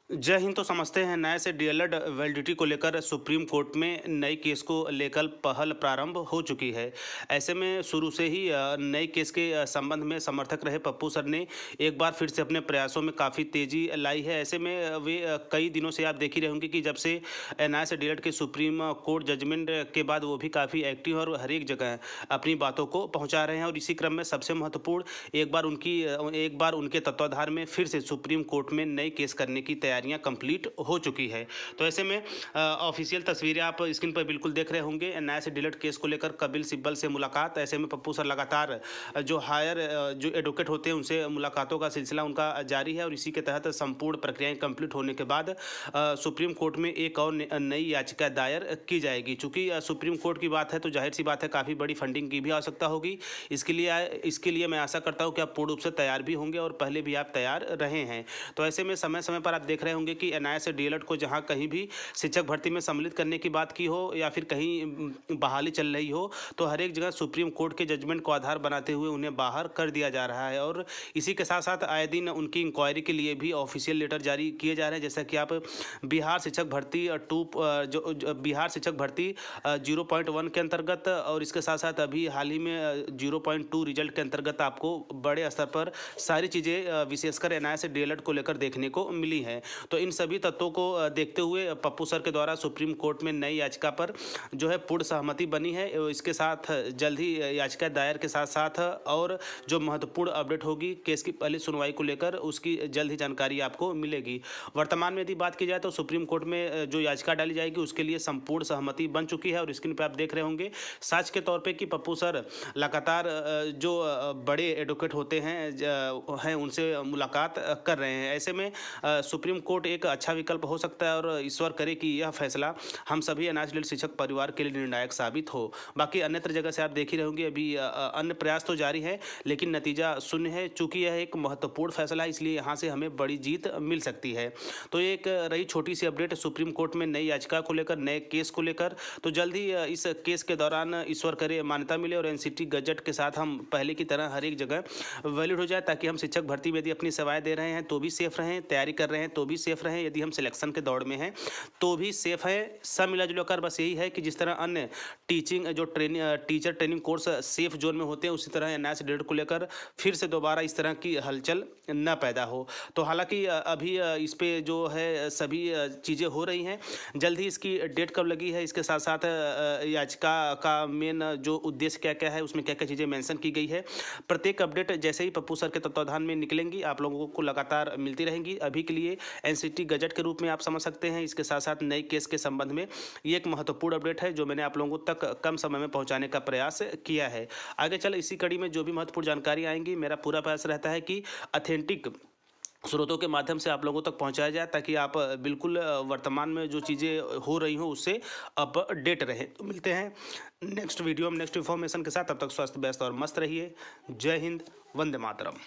जय हिंद। तो समझते हैं नए से डीएलएड वैलिडिटी को लेकर सुप्रीम कोर्ट में नए केस को लेकर पहल प्रारंभ हो चुकी है। ऐसे में शुरू से ही नए केस के संबंध में समर्थक रहे पप्पू सर ने एक बार फिर से अपने प्रयासों में काफ़ी तेज़ी लाई है। ऐसे में वे कई दिनों से आप देख ही रहे होंगे कि जब से नए से डीएलएड के सुप्रीम कोर्ट जजमेंट के बाद वो भी काफ़ी एक्टिव और हर एक जगह अपनी बातों को पहुँचा रहे हैं। और इसी क्रम में सबसे महत्वपूर्ण एक बार उनके तत्वाधान में फिर से सुप्रीम कोर्ट में नए केस करने की तैयारियां कंप्लीट हो चुकी है। तो ऐसे में ऑफिशियल तस्वीरें आप स्क्रीन पर बिल्कुल देख रहे होंगे। नए से डीएलएड केस को लेकर कपिल सिब्बल से मुलाकात। ऐसे में पप्पू सर लगातार जो हायर जो एडवोकेट होते हैं उनसे मुलाकातों का सिलसिला उनका जारी है। और इसी के तहत संपूर्ण प्रक्रियाएं कंप्लीट होने के बाद सुप्रीम कोर्ट में एक और नई याचिका दायर की जाएगी। चूंकि सुप्रीम कोर्ट की बात है तो जाहिर सी बात है काफ़ी बड़ी फंडिंग की भी आवश्यकता होगी। इसके लिए मैं आशा करता हूँ कि आप पूर्ण रूप से तैयार भी होंगे और पहले भी आप तैयार रहे हैं। तो ऐसे में समय समय पर आप देख रहे होंगे कि एनआईए से डीएलएड को जहां कहीं भी शिक्षक भर्ती में सम्मिलित करने की बात की हो या फिर कहीं बहाली चल रही हो तो हर एक जगह सुप्रीम कोर्ट के जजमेंट को आधार बनाते हुए उन्हें बाहर कर दिया जा रहा है। और इसी के साथ साथ आए दिन उनकी इंक्वायरी के लिए भी ऑफिशियल लेटर जारी किए जा रहे हैं। जैसा कि आप बिहार शिक्षक भर्ती बिहार शिक्षक भर्ती 0.1 के अंतर्गत और इसके साथ साथ अभी हाल ही में 0.2 रिजल्ट के अंतर्गत आपको बड़े स्तर पर सारी चीज़ें विशेषकर एनआईए से डीएलएड को लेकर देखने को मिली है। तो इन सभी तत्वों को देखते हुए पप्पू सर के द्वारा सुप्रीम कोर्ट में नई याचिका पर जो है पूर्ण सहमति बनी है। इसके साथ जल्द ही याचिका दायर के साथ साथ और जो महत्वपूर्ण अपडेट होगी केस की पहली सुनवाई को लेकर उसकी जल्द ही जानकारी आपको मिलेगी। वर्तमान में यदि बात की जाए तो सुप्रीम कोर्ट में जो याचिका डाली जाएगी उसके लिए संपूर्ण सहमति बन चुकी है। और स्क्रीन पर आप देख रहे होंगे साक्ष्य के तौर पर कि पप्पू सर लगातार जो बड़े एडवोकेट होते हैं उनसे मुलाकात कर रहे हैं। ऐसे में सुप्रीम कोर्ट एक अच्छा विकल्प हो सकता है और ईश्वर करे कि यह फैसला हम सभी एनआईए डीएलएड शिक्षक परिवार के लिए निर्णायक साबित हो। बाकी अन्यत्र जगह से आप देख ही रहे होंगे अभी अन्य प्रयास तो जारी है लेकिन नतीजा शून्य है। चूंकि यह एक महत्वपूर्ण फैसला है इसलिए यहाँ से हमें बड़ी जीत मिल सकती है। तो एक रही छोटी सी अपडेट सुप्रीम कोर्ट में नई याचिका को लेकर नए केस को लेकर। तो जल्द ही इस केस के दौरान ईश्वर करे मान्यता मिले और एनसीटी गजट के साथ हम पहले की तरह हर एक जगह वैलिड हो जाए ताकि हम शिक्षक भर्ती में यदि अपनी सेवाएं दे रहे हैं तो भी सेफ रहें, तैयारी कर रहे हैं तो भी सेफ रहें, यदि हम सिलेक्शन के दौड़ में हैं तो भी सेफ है। सब मिला जुला कर बस यही है कि जिस तरह अन्य teacher training course safe zone में होते हैं उसी तरह एनआईए से डीएलएड को लेकर फिर से दोबारा इस तरह की हलचल न पैदा हो। तो हालांकि अभी इस पे जो है सभी चीज़ें हो रही हैं। जल्द ही इसकी डेट कब लगी है इसके साथ साथ याचिका का मेन जो उद्देश्य क्या क्या है उसमें क्या क्या चीज़ें मेंशन की गई है प्रत्येक अपडेट जैसे ही पप्पू सर के तत्वाधान में निकलेंगी आप लोगों को लगातार मिलती रहेंगी। अभी के लिए एनसीटी गजट के रूप में आप समझ सकते हैं। इसके साथ साथ नए केस के संबंध में ये एक महत्वपूर्ण अपडेट है जो मैंने आप लोगों तक कम समय में पहुंचाने का प्रयास किया है। आगे चल इसी कड़ी में जो भी महत्वपूर्ण जानकारी आएंगी मेरा पूरा प्रयास रहता है कि ऑथेंटिक स्रोतों के माध्यम से आप लोगों तक पहुंचाया जाए ताकि आप बिल्कुल वर्तमान में जो चीज़ें हो रही हो उससे अपडेट रहें। तो मिलते हैं नेक्स्ट वीडियो में नेक्स्ट इन्फॉर्मेशन के साथ। तब तक स्वस्थ व्यस्त और मस्त रहिए। जय हिंद, वंदे मातरम।